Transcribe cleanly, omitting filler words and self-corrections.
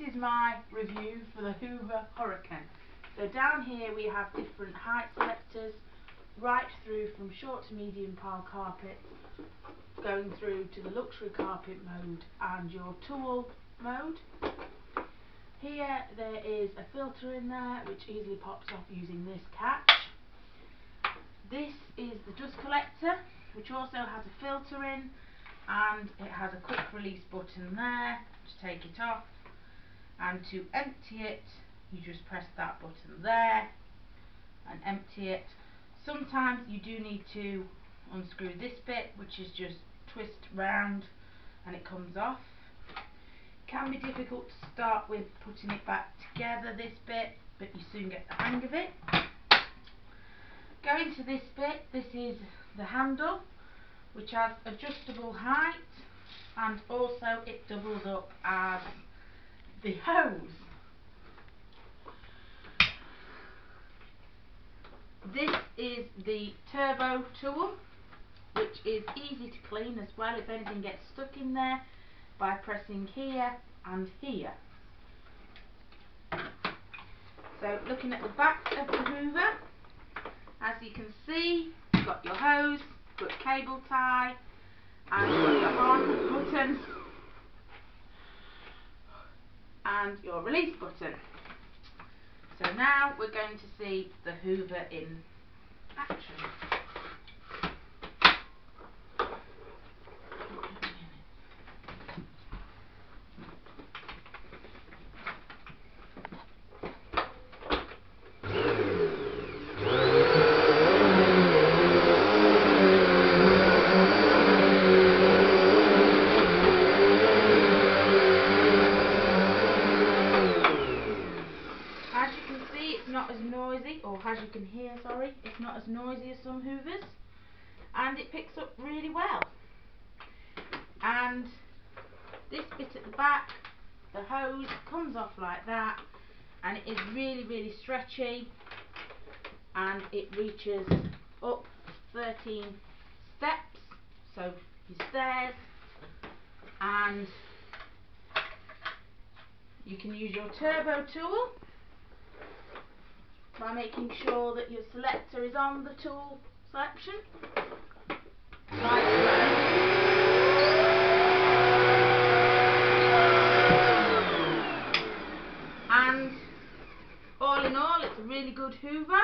is my review for the Hoover Hurricane. So down here we have different height selectors, right through from short to medium pile carpet, going through to the luxury carpet mode and your tool mode. Here there is a filter in there which easily pops off using this catch. This is the dust collector, which also has a filter in, and it has a quick release button there to take it off, and to empty it you just press that button there and empty it. Sometimes you do need to unscrew this bit, which is just twist round and it comes off. Can be difficult to start with putting it back together, this bit, but you soon get the hang of it. Going to this bit, this is the handle, which has adjustable height, and also it doubles up as the hose. This is the turbo tool, which is easy to clean as well if anything gets stuck in there by pressing here and here. So looking at the back of the Hoover, as you can see, you've got your hose, got cable tie, and you've got your on button and your release button. So now we're going to see the Hoover in action. Not as noisy, or as you can hear, sorry, it's not as noisy as some Hoovers, and it picks up really well. And this bit at the back, the hose comes off like that, and it is really stretchy, and it reaches up 13 steps, so your stairs, and you can use your turbo tool by making sure that your selector is on the tool selection, like so. And all in all, it's a really good Hoover.